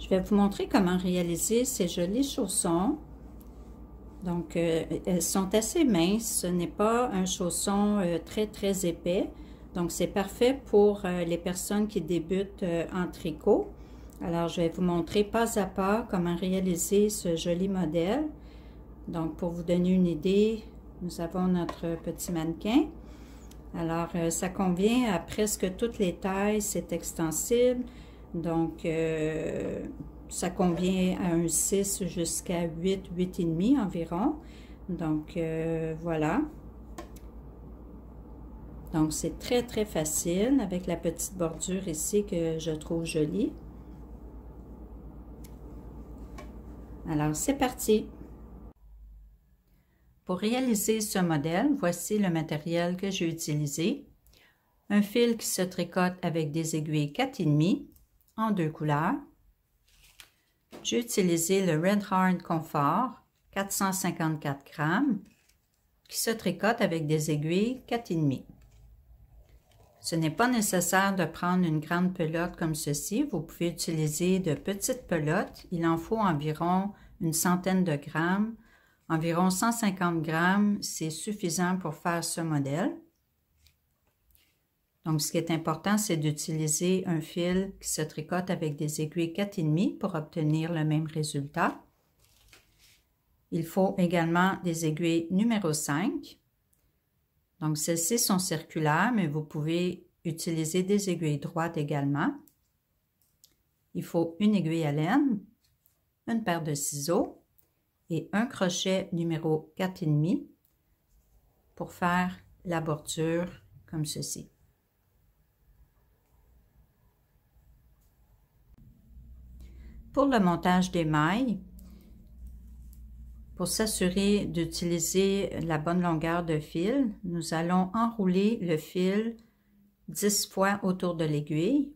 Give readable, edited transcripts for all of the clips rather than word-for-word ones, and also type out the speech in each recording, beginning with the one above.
Je vais vous montrer comment réaliser ces jolis chaussons. Donc, elles sont assez minces. Ce n'est pas un chausson très épais. Donc, c'est parfait pour les personnes qui débutent en tricot. Alors, je vais vous montrer pas à pas comment réaliser ce joli modèle. Donc, pour vous donner une idée, nous avons notre petit mannequin. Alors, ça convient à presque toutes les tailles, c'est extensible. Donc, ça convient à un 6 jusqu'à 8, 8,5 environ. Donc, voilà. Donc, c'est très facile avec la petite bordure ici que je trouve jolie. Alors, c'est parti! Pour réaliser ce modèle, voici le matériel que j'ai utilisé. Un fil qui se tricote avec des aiguilles 4,5 en deux couleurs. J'ai utilisé le Red Hard Comfort 454 grammes qui se tricote avec des aiguilles 4,5. Ce n'est pas nécessaire de prendre une grande pelote comme ceci. Vous pouvez utiliser de petites pelotes. Il en faut environ une centaine de grammes. Environ 150 grammes, c'est suffisant pour faire ce modèle. Donc, ce qui est important, c'est d'utiliser un fil qui se tricote avec des aiguilles 4,5 pour obtenir le même résultat. Il faut également des aiguilles numéro 5. Donc, celles-ci sont circulaires, mais vous pouvez utiliser des aiguilles droites également. Il faut une aiguille à laine, une paire de ciseaux et un crochet numéro 4,5 pour faire la bordure comme ceci. Pour le montage des mailles, pour s'assurer d'utiliser la bonne longueur de fil, nous allons enrouler le fil 10 fois autour de l'aiguille.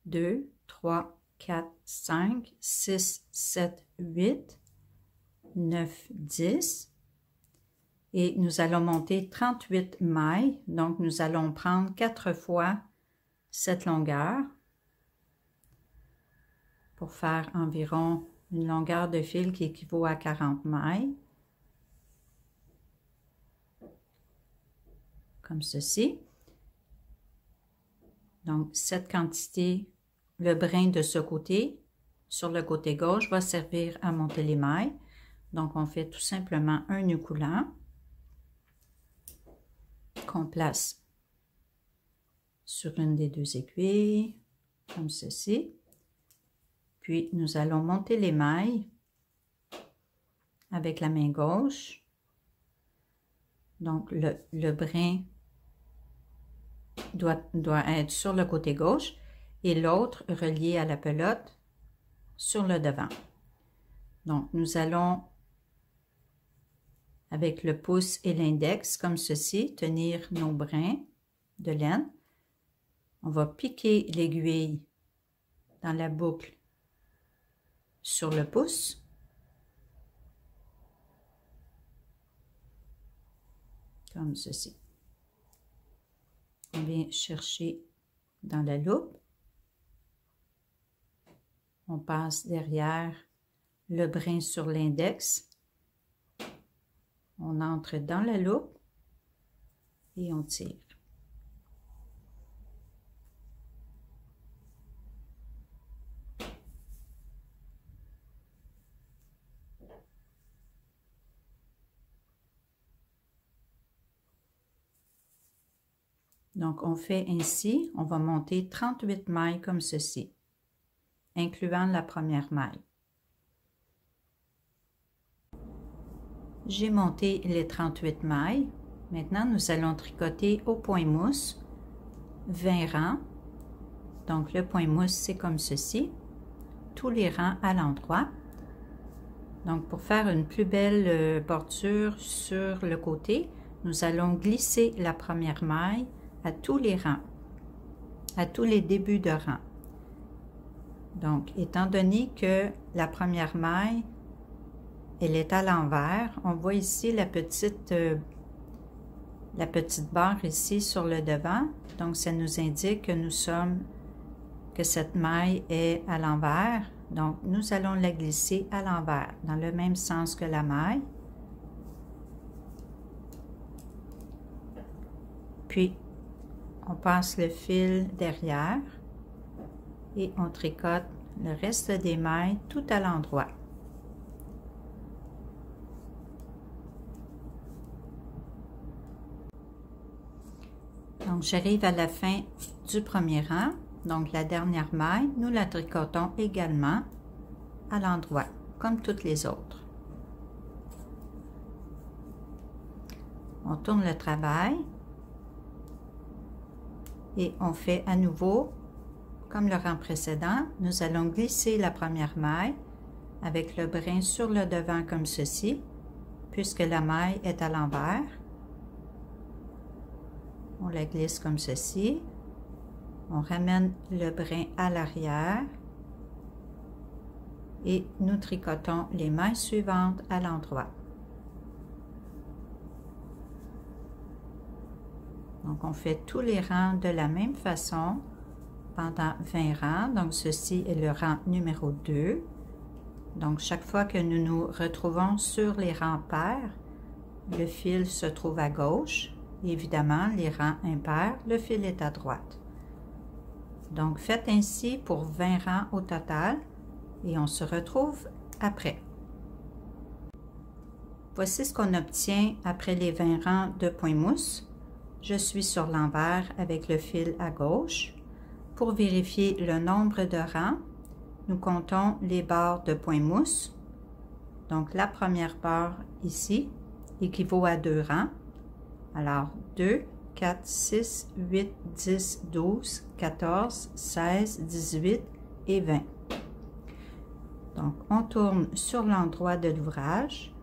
2, 3, 4, 5, 6, 7, 8, 9, 10. Et nous allons monter 38 mailles. Donc, nous allons prendre 4 fois cette longueur pour faire environ une longueur de fil qui équivaut à 40 mailles. Comme ceci. Donc, cette quantité, le brin de ce côté, sur le côté gauche, va servir à monter les mailles. Donc, on fait tout simplement un nœud coulant qu'on place sur une des deux aiguilles, comme ceci. Puis, nous allons monter les mailles avec la main gauche. Donc, le brin doit être sur le côté gauche et l'autre relié à la pelote sur le devant. Donc, nous allons, avec le pouce et l'index, comme ceci, tenir nos brins de laine. On va piquer l'aiguille dans la boucle sur le pouce. Comme ceci. On vient chercher dans la loupe. On passe derrière le brin sur l'index. On entre dans la loupe et on tire. Donc, on fait ainsi, on va monter 38 mailles comme ceci, incluant la première maille. J'ai monté les 38 mailles. Maintenant, nous allons tricoter au point mousse 20 rangs. Donc, le point mousse, c'est comme ceci, tous les rangs à l'endroit. Donc, pour faire une plus belle bordure sur le côté, nous allons glisser la première maille à tous les rangs, à tous les débuts de rang. Donc, étant donné que la première maille, elle est à l'envers, on voit ici la petite barre ici sur le devant. Donc, ça nous indique que que cette maille est à l'envers. Donc, nous allons la glisser à l'envers, dans le même sens que la maille. Puis, on passe le fil derrière et on tricote le reste des mailles tout à l'endroit. Donc, j'arrive à la fin du premier rang. Donc, la dernière maille, nous la tricotons également à l'endroit, comme toutes les autres. On tourne le travail et on fait à nouveau, comme le rang précédent, nous allons glisser la première maille avec le brin sur le devant comme ceci, puisque la maille est à l'envers. On la glisse comme ceci. On ramène le brin à l'arrière et nous tricotons les mailles suivantes à l'endroit. Donc, on fait tous les rangs de la même façon pendant 20 rangs. Donc, ceci est le rang numéro 2. Donc, chaque fois que nous nous retrouvons sur les rangs pairs, le fil se trouve à gauche. Évidemment, les rangs impairs, le fil est à droite. Donc, faites ainsi pour 20 rangs au total et on se retrouve après. Voici ce qu'on obtient après les 20 rangs de point mousse. Je suis sur l'envers avec le fil à gauche. Pour vérifier le nombre de rangs, nous comptons les barres de point mousse. Donc, la première barre ici équivaut à 2 rangs. Alors, 2, 4, 6, 8, 10, 12, 14, 16, 18 et 20. Donc, on tourne sur l'endroit de l'ouvrage.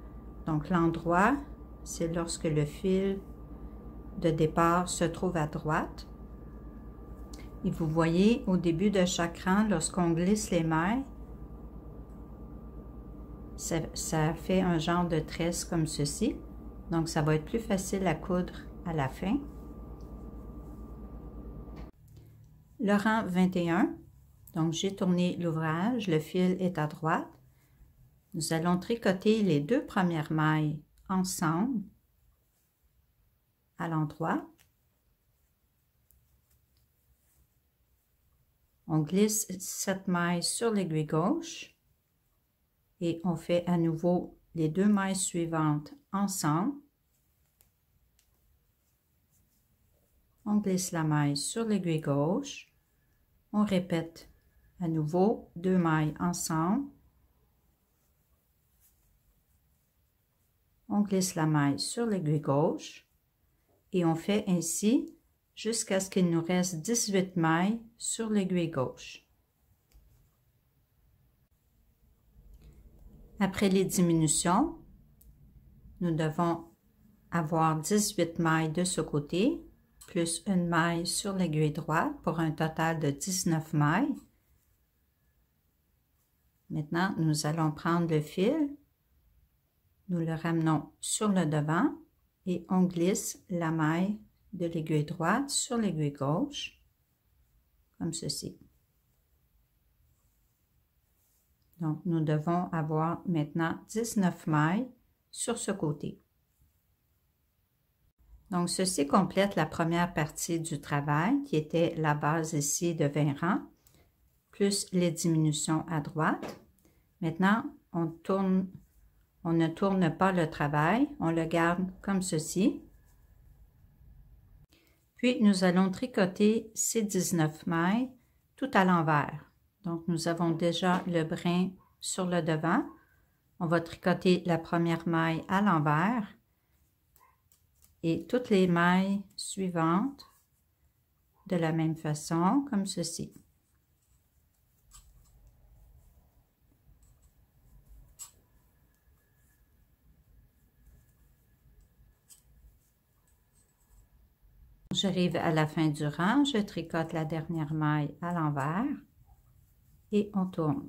Donc, l'endroit, c'est lorsque le fil de départ se trouve à droite. Et vous voyez, au début de chaque rang, lorsqu'on glisse les mailles, ça fait un genre de tresse comme ceci. Donc, ça va être plus facile à coudre à la fin. Le rang 21, donc j'ai tourné l'ouvrage, le fil est à droite. Nous allons tricoter les 2 premières mailles ensemble à l'endroit. On glisse cette maille sur l'aiguille gauche et on fait à nouveau les 2 mailles suivantes ensemble. On glisse la maille sur l'aiguille gauche. On répète à nouveau 2 mailles ensemble. On glisse la maille sur l'aiguille gauche et on fait ainsi jusqu'à ce qu'il nous reste 18 mailles sur l'aiguille gauche. Après les diminutions, nous devons avoir 18 mailles de ce côté, plus une maille sur l'aiguille droite pour un total de 19 mailles. Maintenant, nous allons prendre le fil, nous le ramenons sur le devant et on glisse la maille de l'aiguille droite sur l'aiguille gauche, comme ceci. Donc, nous devons avoir maintenant 19 mailles sur ce côté. Donc, ceci complète la première partie du travail qui était la base ici de 20 rangs, plus les diminutions à droite. Maintenant, on ne tourne pas le travail, on le garde comme ceci. Puis, nous allons tricoter ces 19 mailles tout à l'envers. Donc, nous avons déjà le brin sur le devant. On va tricoter la première maille à l'envers et toutes les mailles suivantes de la même façon, comme ceci. J'arrive à la fin du rang, je tricote la dernière maille à l'envers et on tourne.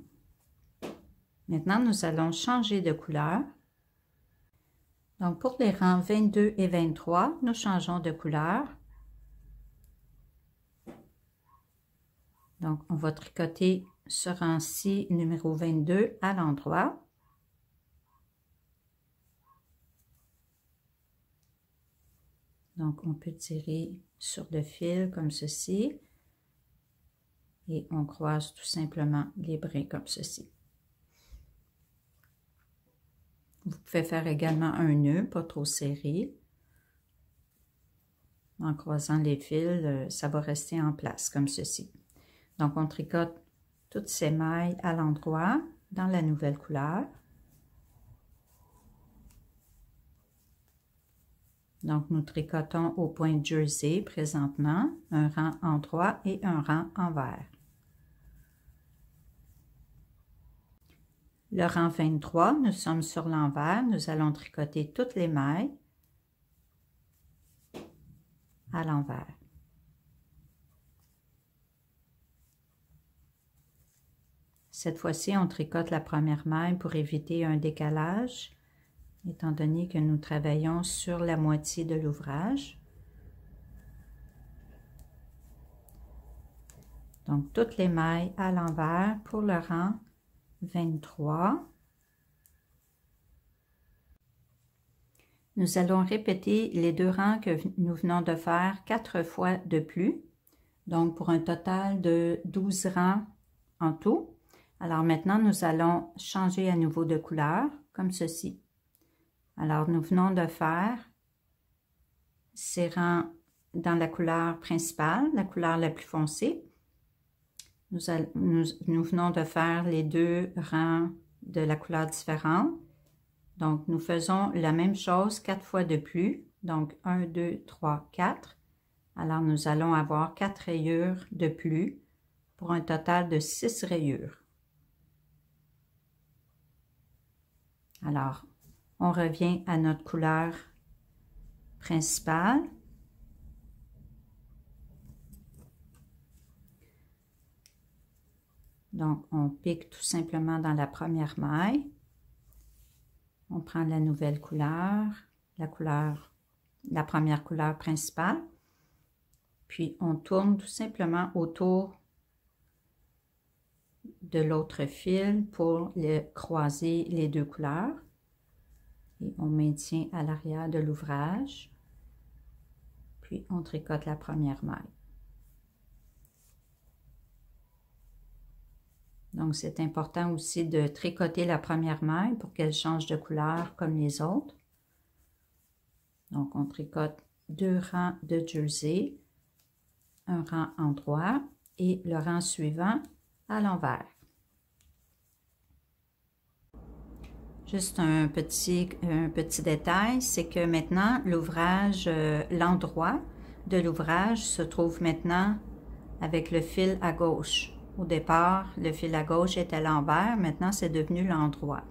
Maintenant, nous allons changer de couleur. Donc, pour les rangs 22 et 23, nous changeons de couleur. Donc, on va tricoter ce rang-ci numéro 22 à l'endroit. Donc, on peut tirer sur le fil comme ceci. Et on croise tout simplement les brins comme ceci. Vous pouvez faire également un nœud, pas trop serré. En croisant les fils, ça va rester en place comme ceci. Donc, on tricote toutes ces mailles à l'endroit dans la nouvelle couleur. Donc, nous tricotons au point jersey présentement, un rang endroit et un rang envers. Le rang 23, nous sommes sur l'envers, nous allons tricoter toutes les mailles à l'envers. Cette fois-ci, on tricote la première maille pour éviter un décalage, étant donné que nous travaillons sur la moitié de l'ouvrage. Donc, toutes les mailles à l'envers pour le rang 23. Nous allons répéter les deux rangs que nous venons de faire 4 fois de plus, donc pour un total de 12 rangs en tout. Alors maintenant, nous allons changer à nouveau de couleur, comme ceci. Alors, nous venons de faire ces rangs dans la couleur principale, la couleur la plus foncée. Nous venons de faire les deux rangs de la couleur différente. Donc, nous faisons la même chose 4 fois de plus. Donc, 1, 2, 3, 4. Alors, nous allons avoir 4 rayures de plus pour un total de 6 rayures. Alors, on revient à notre couleur principale. Donc, on pique tout simplement dans la première maille. On prend la nouvelle couleur, la première couleur principale. Puis, on tourne tout simplement autour de l'autre fil pour croiser les deux couleurs. Et on maintient à l'arrière de l'ouvrage. Puis, on tricote la première maille. Donc, c'est important aussi de tricoter la première maille pour qu'elle change de couleur comme les autres. Donc, on tricote 2 rangs de jersey, un rang endroit et le rang suivant à l'envers. Juste un petit détail, c'est que maintenant, l'ouvrage, l'endroit de l'ouvrage se trouve maintenant avec le fil à gauche. Au départ, le fil à gauche était à l'envers, maintenant c'est devenu l'endroit.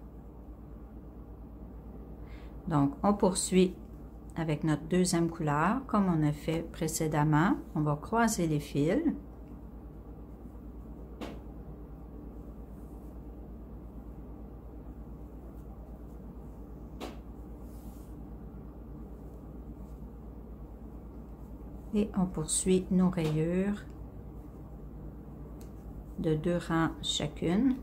Donc, on poursuit avec notre deuxième couleur, comme on a fait précédemment. On va croiser les fils. Et on poursuit nos rayures de 2 rangs chacune.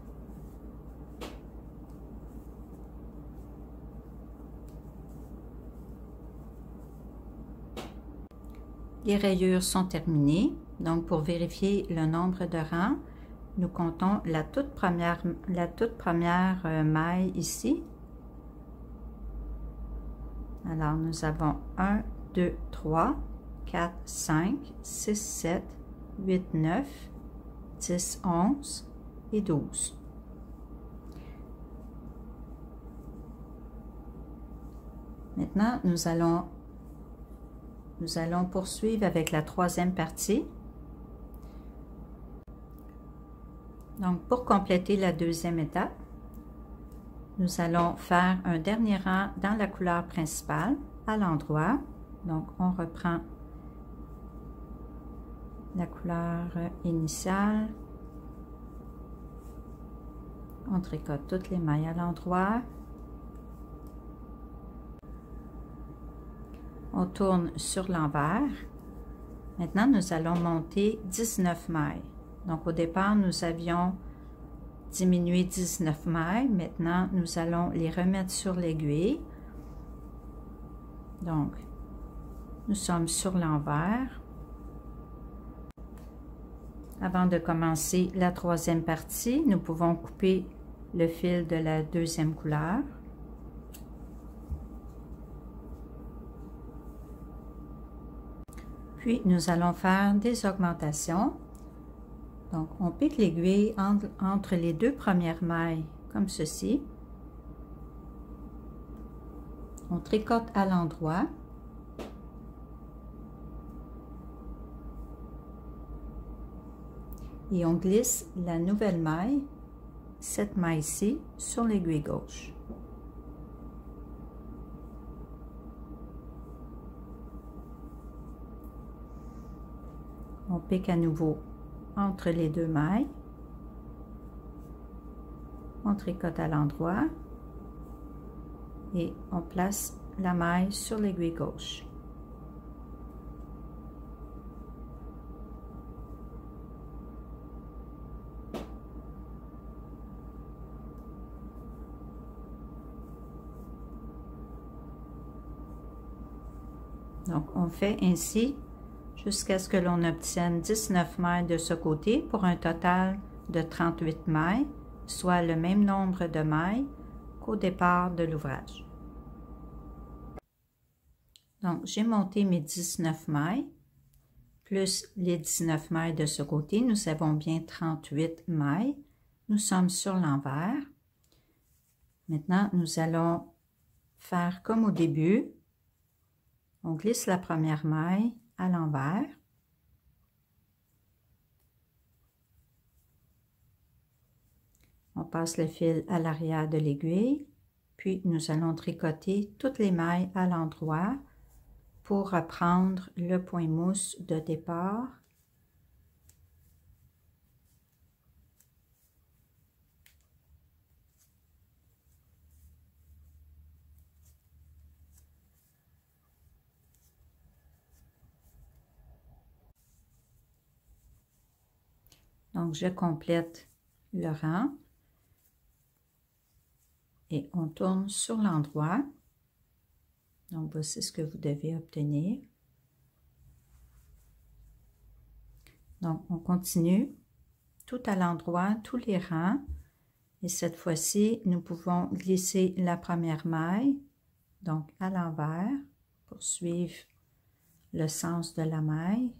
Les rayures sont terminées. Donc, pour vérifier le nombre de rangs, nous comptons la toute première maille ici. Alors, nous avons 1, 2, 3, 4, 5, 6, 7, 8, 9, 10, 11 et 12. Maintenant, nous allons poursuivre avec la troisième partie. Donc, pour compléter la deuxième étape, nous allons faire un dernier rang dans la couleur principale à l'endroit. Donc, on reprend la couleur initiale. On tricote toutes les mailles à l'endroit. On tourne sur l'envers. Maintenant, nous allons monter 19 mailles. Donc au départ, nous avions diminué 19 mailles. Maintenant, nous allons les remettre sur l'aiguille. Donc, nous sommes sur l'envers. Avant de commencer la troisième partie, nous pouvons couper le fil de la deuxième couleur. Puis, nous allons faire des augmentations. Donc, on pique l'aiguille entre les deux premières mailles, comme ceci. On tricote à l'endroit. Et on glisse la nouvelle maille, cette maille-ci, sur l'aiguille gauche. On pique à nouveau entre les deux mailles. On tricote à l'endroit et on place la maille sur l'aiguille gauche. Donc, on fait ainsi jusqu'à ce que l'on obtienne 19 mailles de ce côté pour un total de 38 mailles, soit le même nombre de mailles qu'au départ de l'ouvrage. Donc, j'ai monté mes 19 mailles, plus les 19 mailles de ce côté. Nous avons bien 38 mailles. Nous sommes sur l'envers. Maintenant, nous allons faire comme au début. On glisse la première maille à l'envers. On passe le fil à l'arrière de l'aiguille, puis nous allons tricoter toutes les mailles à l'endroit pour reprendre le point mousse de départ. Donc, je complète le rang et on tourne sur l'endroit. Donc, voici ce que vous devez obtenir. Donc, on continue tout à l'endroit, tous les rangs. Et cette fois-ci, nous pouvons glisser la première maille, donc à l'envers, pour suivre le sens de la maille.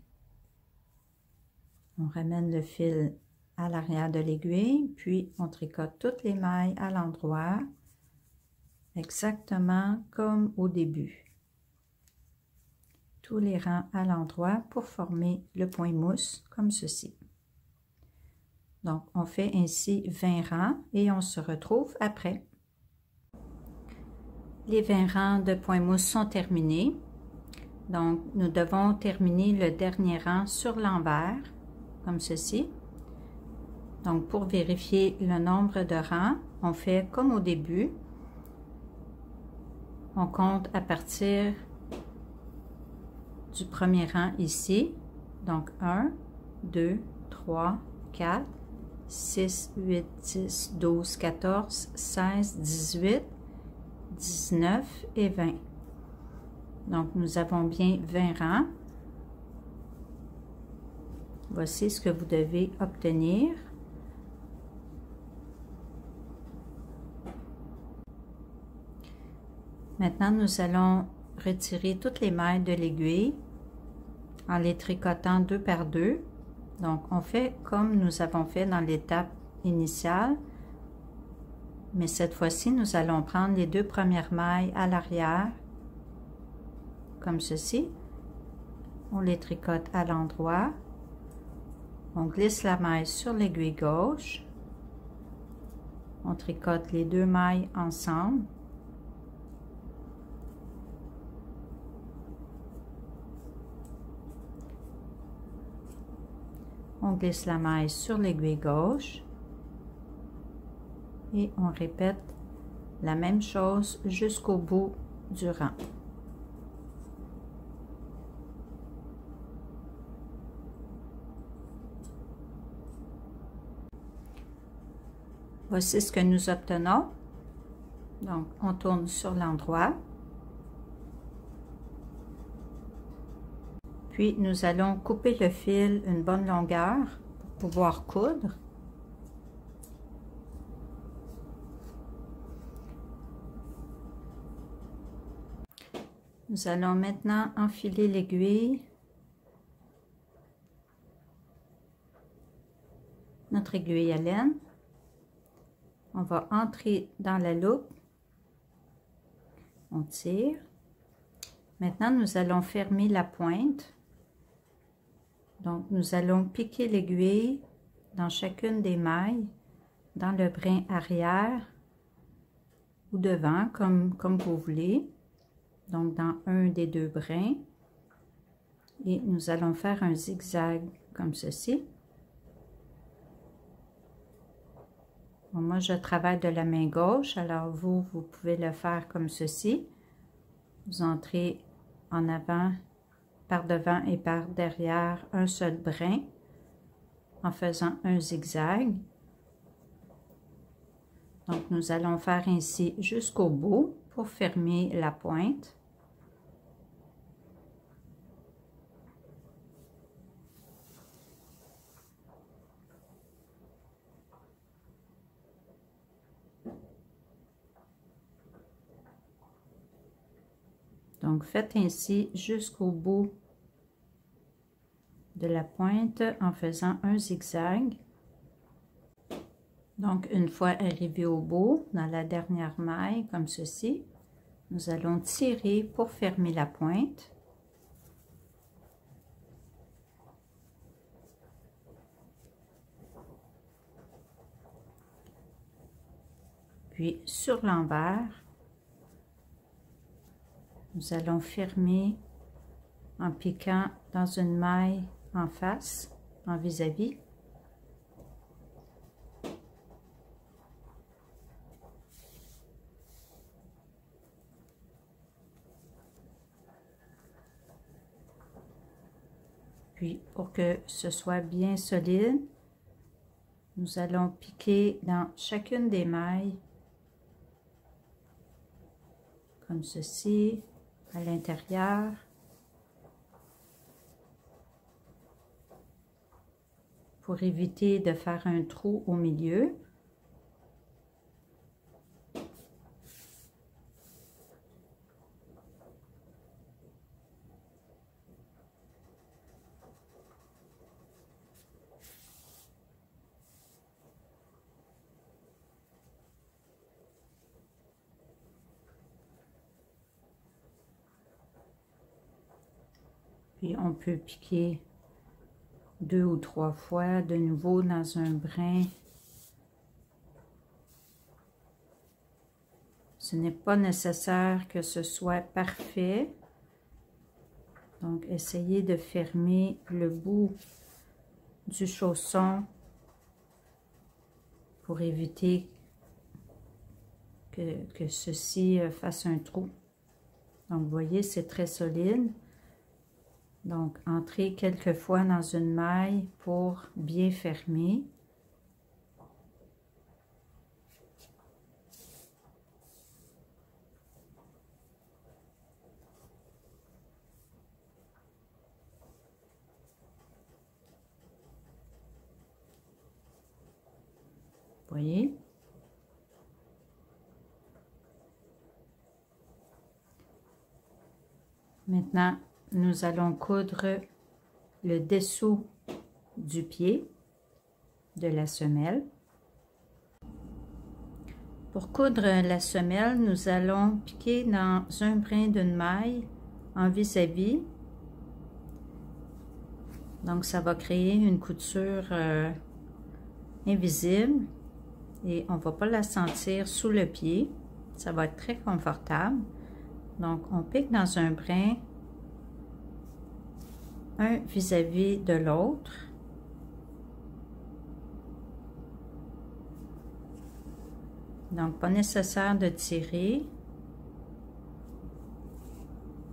On ramène le fil à l'arrière de l'aiguille, puis on tricote toutes les mailles à l'endroit, exactement comme au début. Tous les rangs à l'endroit pour former le point mousse, comme ceci. Donc, on fait ainsi 20 rangs et on se retrouve après. Les 20 rangs de point mousse sont terminés. Donc, nous devons terminer le dernier rang sur l'envers, comme ceci. Donc, pour vérifier le nombre de rangs, on fait comme au début. On compte à partir du premier rang ici. Donc, 1, 2, 3, 4, 6, 8, 10, 12, 14, 16, 18, 19 et 20. Donc, nous avons bien 20 rangs. Voici ce que vous devez obtenir. Maintenant, nous allons retirer toutes les mailles de l'aiguille en les tricotant deux par deux. Donc, on fait comme nous avons fait dans l'étape initiale, mais cette fois-ci, nous allons prendre les deux premières mailles à l'arrière, comme ceci. On les tricote à l'endroit. On glisse la maille sur l'aiguille gauche. On tricote les deux mailles ensemble. On glisse la maille sur l'aiguille gauche. Et on répète la même chose jusqu'au bout du rang. Voici ce que nous obtenons. Donc, on tourne sur l'endroit. Puis, nous allons couper le fil une bonne longueur pour pouvoir coudre. Nous allons maintenant enfiler l'aiguille, notre aiguille à laine. On va entrer dans la loupe. On tire. Maintenant, nous allons fermer la pointe. Donc, nous allons piquer l'aiguille dans chacune des mailles, dans le brin arrière ou devant, comme vous voulez. Donc, dans un des deux brins. Et nous allons faire un zigzag comme ceci. Bon, moi, je travaille de la main gauche, alors vous pouvez le faire comme ceci. Vous entrez en avant, par devant et par derrière un seul brin en faisant un zigzag. Donc, nous allons faire ainsi jusqu'au bout pour fermer la pointe. Donc, faites ainsi jusqu'au bout de la pointe en faisant un zigzag. Donc, une fois arrivé au bout, dans la dernière maille, comme ceci, nous allons tirer pour fermer la pointe. Puis, sur l'envers, nous allons fermer en piquant dans une maille en face, en vis-à-vis. Puis, pour que ce soit bien solide, nous allons piquer dans chacune des mailles, comme ceci, à l'intérieur. Pour éviter de faire un trou au milieu. Puis on peut piquer 2 ou 3 fois de nouveau dans un brin. Ce n'est pas nécessaire que ce soit parfait. Donc, essayez de fermer le bout du chausson pour éviter que ceci fasse un trou. Donc, vous voyez, c'est très solide. Donc, entrez quelques fois dans une maille pour bien fermer. Vous voyez? Maintenant, nous allons coudre le dessous du pied de la semelle. Pour coudre la semelle, nous allons piquer dans un brin d'une maille en vis-à-vis. Donc, ça va créer une couture invisible et on ne va pas la sentir sous le pied. Ça va être très confortable. Donc, on pique dans un brin, un vis-à-vis de l'autre. Donc, pas nécessaire de tirer.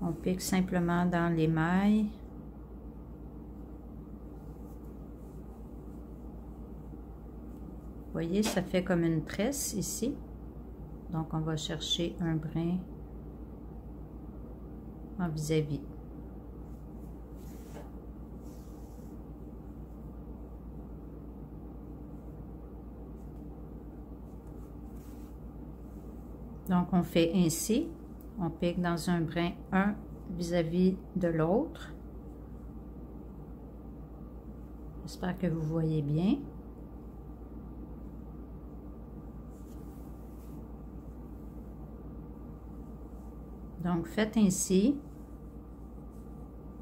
On pique simplement dans les mailles. Vous voyez, ça fait comme une tresse ici. Donc, on va chercher un brin en vis-à-vis. Donc, on fait ainsi. On pique dans un brin, un vis-à-vis de l'autre. J'espère que vous voyez bien. Donc, faites ainsi.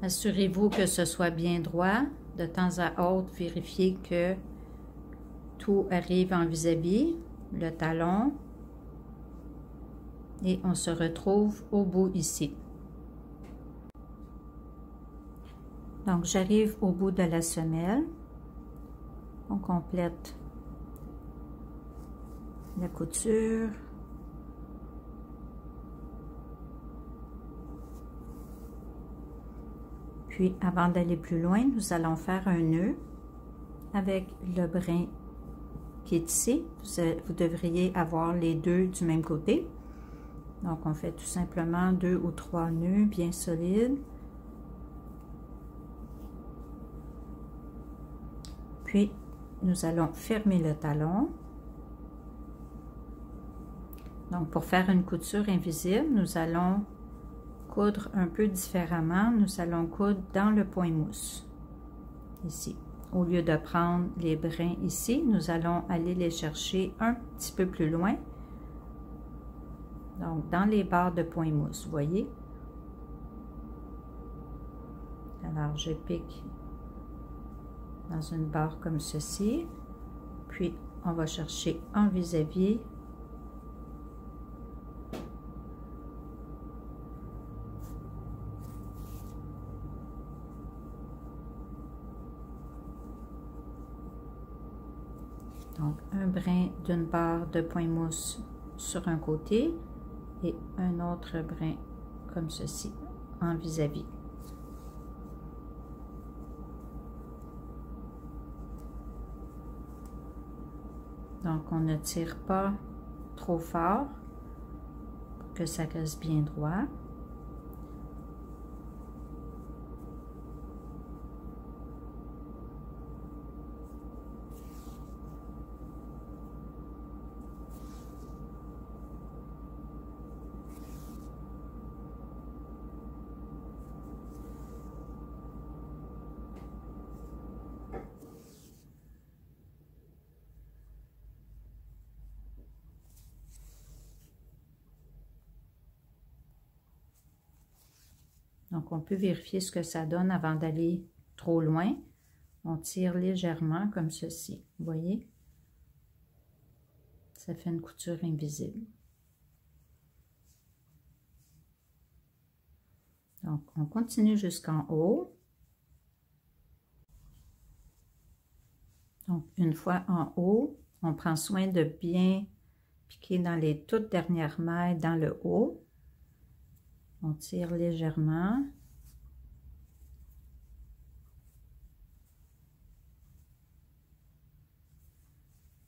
Assurez-vous que ce soit bien droit. De temps à autre, vérifiez que tout arrive en vis-à-vis, le talon. Et on se retrouve au bout ici. Donc, j'arrive au bout de la semelle. On complète la couture. Puis, avant d'aller plus loin, nous allons faire un nœud avec le brin qui est ici. Vous devriez avoir les deux du même côté. Donc, on fait tout simplement 2 ou 3 nœuds bien solides. Puis, nous allons fermer le talon. Donc, pour faire une couture invisible, nous allons coudre un peu différemment. Nous allons coudre dans le point mousse, ici. Au lieu de prendre les brins ici, nous allons aller les chercher un petit peu plus loin. Donc, dans les barres de point mousse, vous voyez? Alors, je pique dans une barre comme ceci. Puis, on va chercher en vis-à-vis. Donc, un brin d'une barre de point mousse sur un côté et un autre brin comme ceci en vis-à-vis. Donc, on ne tire pas trop fort pour que ça reste bien droit. Donc, on peut vérifier ce que ça donne avant d'aller trop loin. On tire légèrement comme ceci. Vous voyez? Ça fait une couture invisible. Donc, on continue jusqu'en haut. Donc, une fois en haut, on prend soin de bien piquer dans les toutes dernières mailles dans le haut. On tire légèrement.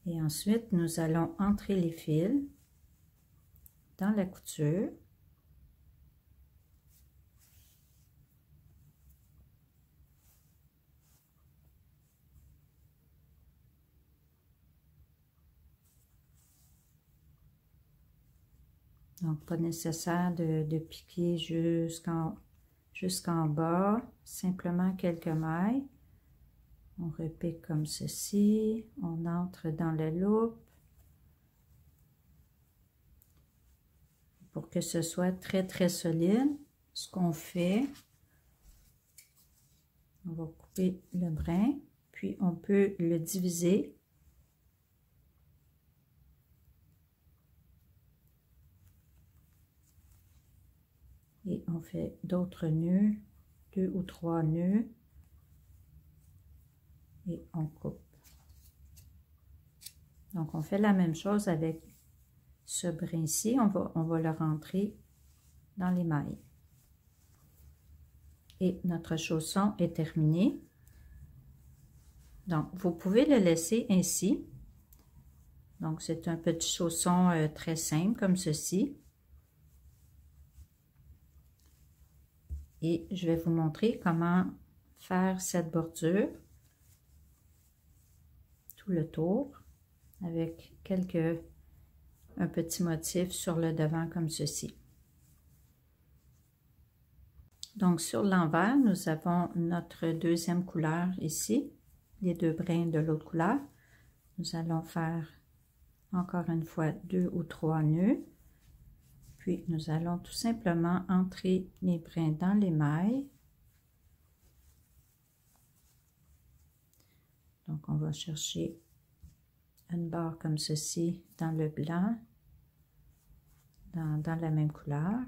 Et ensuite, nous allons entrer les fils dans la couture. Donc, pas nécessaire de piquer jusqu'en bas, simplement quelques mailles. On repique comme ceci, on entre dans la loupe pour que ce soit très très solide. Ce qu'on fait, on va couper le brin, puis on peut le diviser. Et on fait d'autres nœuds, 2 ou 3 nœuds. Et on coupe. Donc, on fait la même chose avec ce brin-ci. On va le rentrer dans les mailles. Et notre chausson est terminé. Donc, vous pouvez le laisser ainsi. Donc, c'est un petit chausson très simple comme ceci. Et je vais vous montrer comment faire cette bordure tout le tour avec un petit motif sur le devant comme ceci. Donc, sur l'envers, nous avons notre deuxième couleur ici, les deux brins de l'autre couleur. Nous allons faire encore une fois 2 ou 3 nœuds. Puis, nous allons tout simplement entrer les brins dans l'émail. Donc, on va chercher une barre comme ceci dans le blanc, dans la même couleur.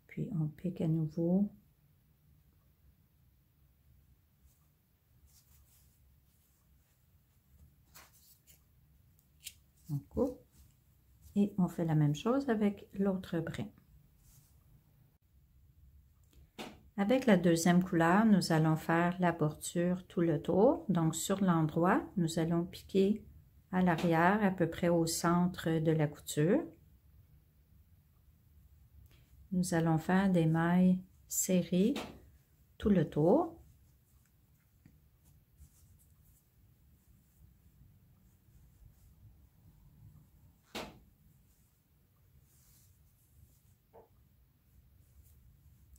Puis, on pique à nouveau. On coupe et on fait la même chose avec l'autre brin. Avec la deuxième couleur, nous allons faire la bordure tout le tour. Donc, sur l'endroit, nous allons piquer à l'arrière, à peu près au centre de la couture. Nous allons faire des mailles serrées tout le tour.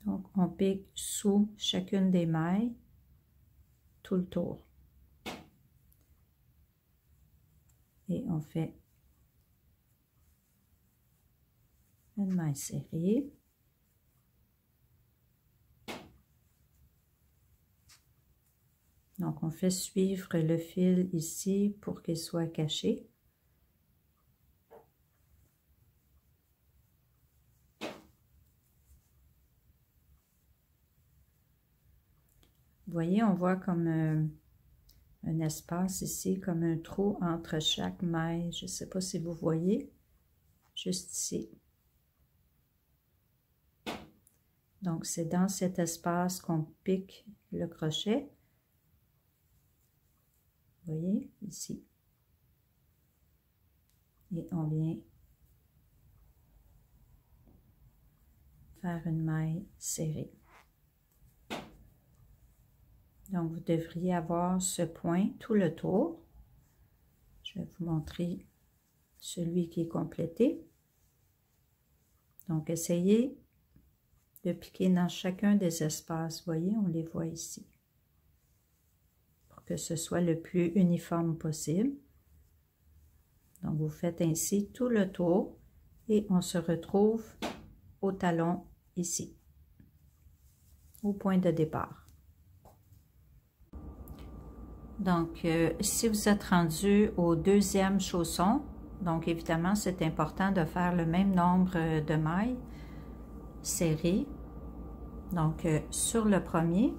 Donc, on pique sous chacune des mailles tout le tour. Et on fait une maille serrée. Donc, on fait suivre le fil ici pour qu'il soit caché. Vous voyez, on voit comme un espace ici, comme un trou entre chaque maille. Je ne sais pas si vous voyez, juste ici. Donc, c'est dans cet espace qu'on pique le crochet. Vous voyez, ici. Et on vient faire une maille serrée. Donc, vous devriez avoir ce point tout le tour. Je vais vous montrer celui qui est complété. Donc, essayez de piquer dans chacun des espaces. Vous voyez, on les voit ici. Pour que ce soit le plus uniforme possible. Donc, vous faites ainsi tout le tour et on se retrouve au talon ici, au point de départ. Donc, si vous êtes rendu au deuxième chausson, donc évidemment, c'est important de faire le même nombre de mailles serrées. Donc, sur le premier,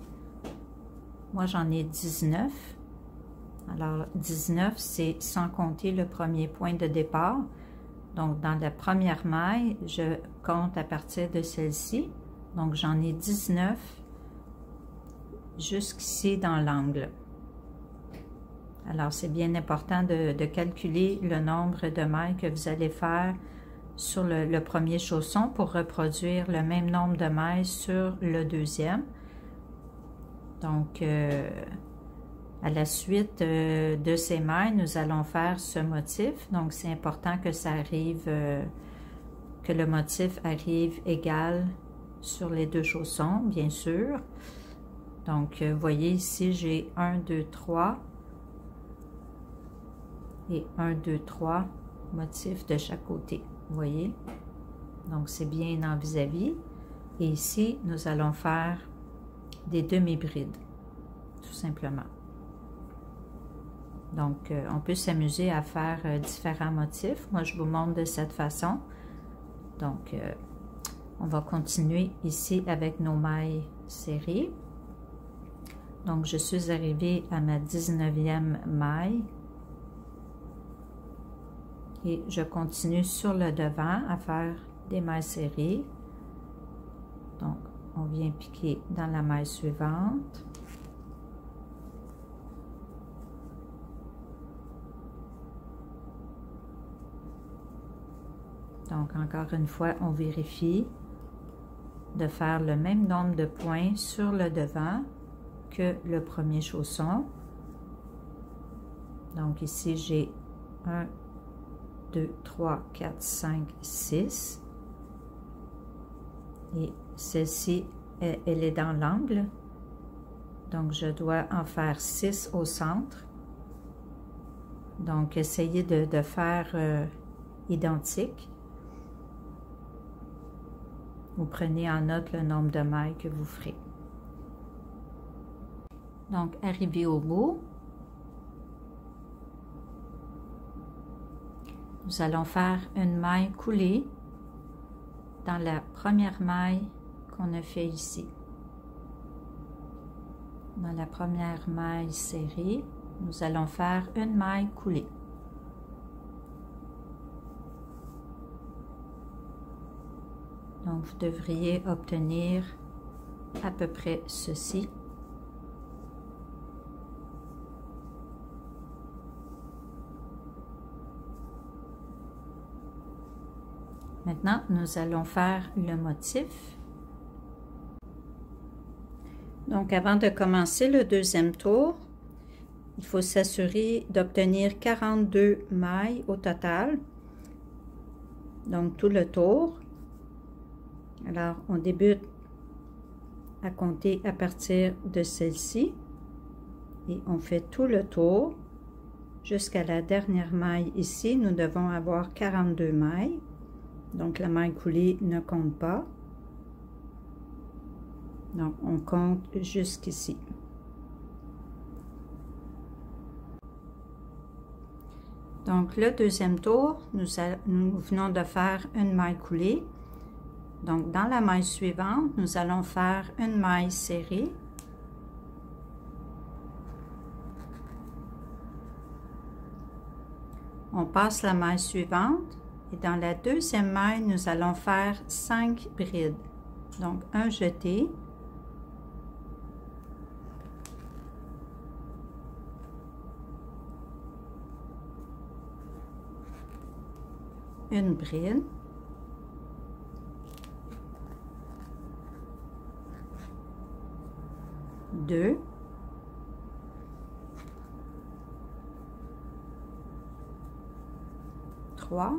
moi j'en ai 19. Alors, 19, c'est sans compter le premier point de départ. Donc, dans la première maille, je compte à partir de celle-ci. Donc, j'en ai 19 jusqu'ici dans l'angle. Alors, c'est bien important de calculer le nombre de mailles que vous allez faire sur le premier chausson pour reproduire le même nombre de mailles sur le deuxième. Donc, à la suite de ces mailles, nous allons faire ce motif. Donc, c'est important que ça arrive, que le motif arrive égal sur les deux chaussons, bien sûr. Donc, vous voyez ici, j'ai 1, 2, 3 et 1, 2, 3 motifs de chaque côté. Vous voyez? Donc, c'est bien en vis-à-vis. Et ici, nous allons faire des demi-brides, tout simplement. Donc, on peut s'amuser à faire différents motifs. Moi, je vous montre de cette façon. Donc, on va continuer ici avec nos mailles serrées. Donc, je suis arrivée à ma 19e maille. Et je continue sur le devant à faire des mailles serrées. Donc, on vient piquer dans la maille suivante. Donc, encore une fois, on vérifie de faire le même nombre de points sur le devant que le premier chausson. Donc, ici, j'ai 1, 2, 3, 4, 5, 6. Et celle-ci, elle est dans l'angle. Donc, je dois en faire 6 au centre. Donc, essayez de faire identique. Vous prenez en note le nombre de mailles que vous ferez. Donc, arrivé au bout, nous allons faire une maille coulée dans la première maille qu'on a fait ici. Dans la première maille serrée, nous allons faire une maille coulée. Donc, vous devriez obtenir à peu près ceci. Maintenant, nous allons faire le motif. Donc, avant de commencer le deuxième tour, il faut s'assurer d'obtenir 42 mailles au total. Donc, tout le tour. Alors, on débute à compter à partir de celle-ci et on fait tout le tour jusqu'à la dernière maille ici. Nous devons avoir 42 mailles. Donc, la maille coulée ne compte pas. Donc, on compte jusqu'ici. Donc, le deuxième tour, nous venons de faire une maille coulée. Donc, dans la maille suivante, nous allons faire une maille serrée. On passe la maille suivante et dans la deuxième maille, nous allons faire 5 brides. Donc, un jeté. Une bride. Deux. Trois.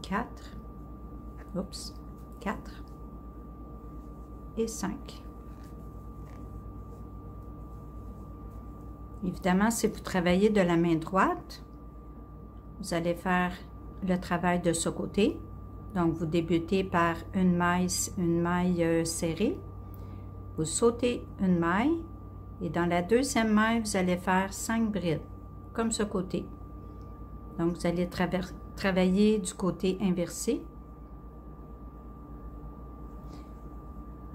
Quatre. Oups. 4. Et 5. Évidemment, si vous travaillez de la main droite, vous allez faire le travail de ce côté. Donc, vous débutez par une maille serrée. Vous sautez une maille et dans la deuxième maille, vous allez faire 5 brides, comme ce côté. Donc, vous allez travailler du côté inversé.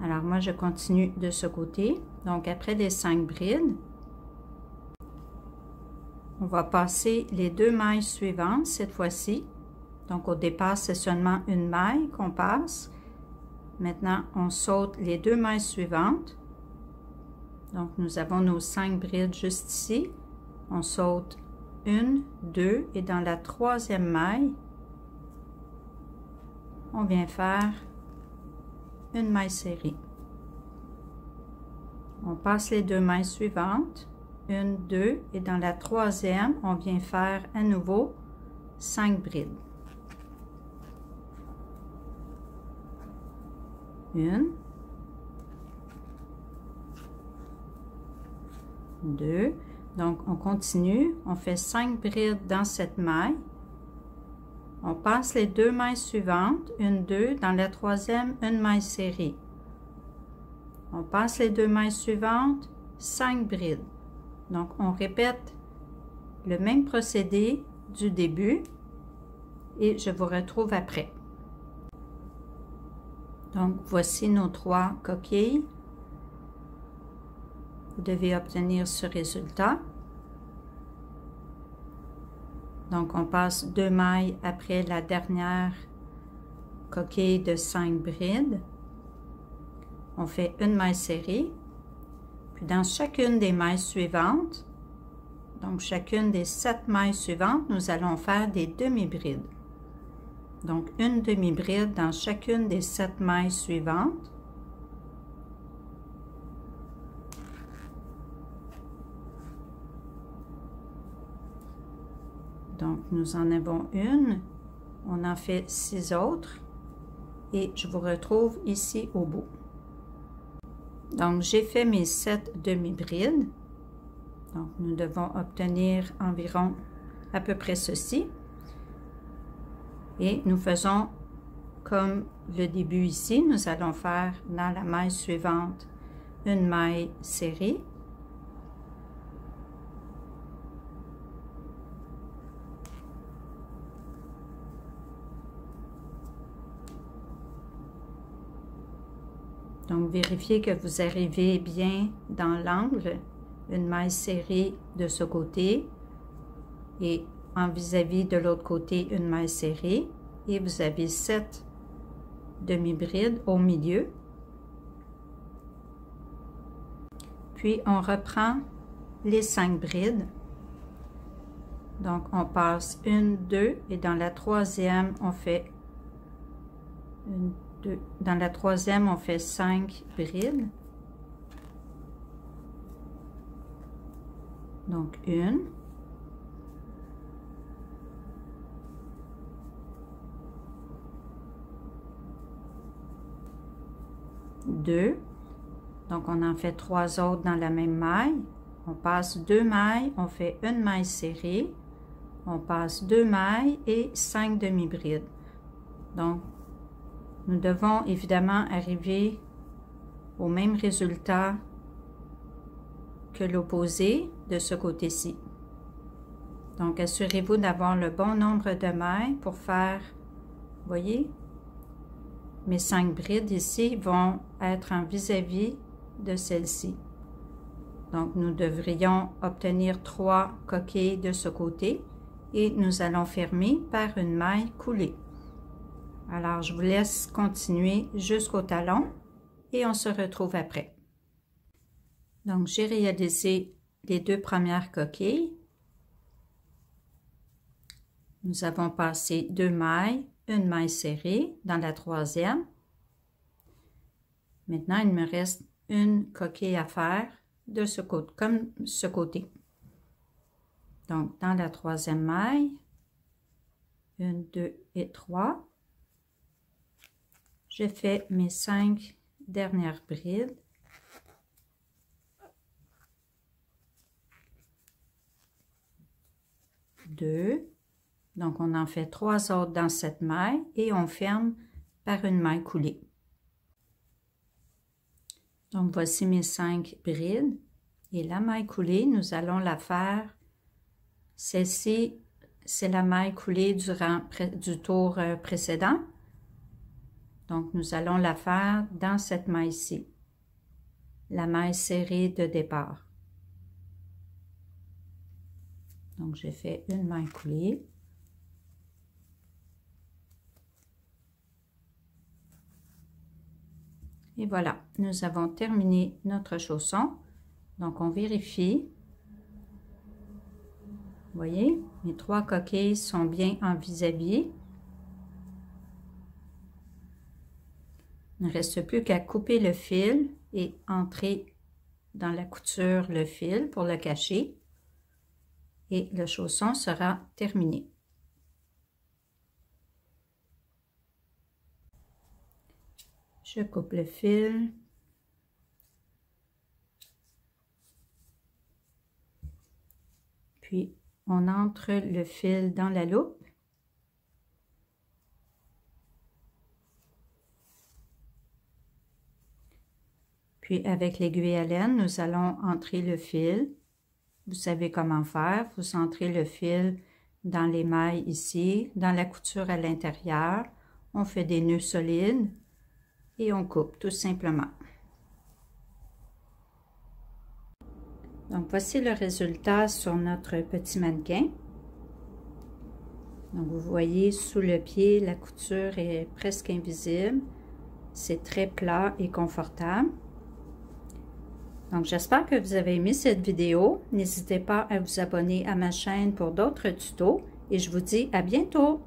Alors, moi, je continue de ce côté. Donc, après les 5 brides, on va passer les 2 mailles suivantes cette fois-ci. Donc, au départ, c'est seulement une maille qu'on passe. Maintenant, on saute les 2 mailles suivantes. Donc, nous avons nos 5 brides juste ici. On saute 1, 2 et dans la troisième maille, on vient faire une maille serrée. On passe les 2 mailles suivantes. 1, 2 et dans la troisième, on vient faire à nouveau 5 brides. 1, 2, donc on continue, on fait 5 brides dans cette maille. On passe les 2 mailles suivantes, 1, 2, dans la troisième, une maille serrée. On passe les 2 mailles suivantes, 5 brides. Donc, on répète le même procédé du début et je vous retrouve après. Donc, voici nos 3 coquilles. Vous devez obtenir ce résultat. Donc, on passe 2 mailles après la dernière coquille de 5 brides. On fait une maille serrée. Puis, dans chacune des mailles suivantes, Donc, chacune des 7 mailles suivantes, nous allons faire des demi-brides. Donc, une demi-bride dans chacune des 7 mailles suivantes. Donc, nous en avons une. On en fait 6 autres. Et je vous retrouve ici au bout. Donc, j'ai fait mes 7 demi-brides. Donc, nous devons obtenir environ à peu près ceci. Et nous faisons comme le début ici. Nous allons faire dans la maille suivante une maille serrée. Donc, vérifiez que vous arrivez bien dans l'angle, une maille serrée de ce côté et en vis-à-vis de l'autre côté, une maille serrée. Et vous avez 7 demi-brides au milieu. Puis, on reprend les 5 brides. Donc, on passe 1, 2 et dans la troisième, on fait 1, 2. Dans la troisième, on fait 5 brides. Donc, 1. 2. Donc, on en fait 3 autres dans la même maille. On passe 2 mailles, on fait une maille serrée. On passe 2 mailles et 5 demi-brides. Donc, nous devons évidemment arriver au même résultat que l'opposé de ce côté-ci. Donc, assurez-vous d'avoir le bon nombre de mailles pour faire, voyez, mes 5 brides ici vont être en vis-à-vis de celle-ci. Donc, nous devrions obtenir 3 coquilles de ce côté et nous allons fermer par une maille coulée. Alors, je vous laisse continuer jusqu'au talon et on se retrouve après. Donc, j'ai réalisé les 2 premières coquilles. Nous avons passé 2 mailles, une maille serrée dans la troisième. Maintenant, il me reste une coquille à faire de ce côté, comme ce côté. Donc, dans la troisième maille, 1, 2 et 3. Je fais mes 5 dernières brides. Deux. Donc, on en fait 3 autres dans cette maille et on ferme par une maille coulée. Donc, voici mes 5 brides. Et la maille coulée, nous allons la faire. Celle-ci, c'est la maille coulée du tour précédent. Donc, nous allons la faire dans cette maille-ci, la maille serrée de départ. Donc, j'ai fait une maille coulée. Et voilà, nous avons terminé notre chausson. Donc, on vérifie. Vous voyez, mes 3 coquilles sont bien en vis-à-vis. Il ne reste plus qu'à couper le fil et entrer dans la couture le fil pour le cacher. Et le chausson sera terminé. Je coupe le fil. Puis, on entre le fil dans la loupe. Puis, avec l'aiguille à laine, nous allons entrer le fil. Vous savez comment faire. Vous entrez le fil dans les mailles ici, dans la couture à l'intérieur. On fait des nœuds solides et on coupe tout simplement. Donc, voici le résultat sur notre petit mannequin. Donc, vous voyez, sous le pied, la couture est presque invisible. C'est très plat et confortable. Donc, j'espère que vous avez aimé cette vidéo. N'hésitez pas à vous abonner à ma chaîne pour d'autres tutos et je vous dis à bientôt!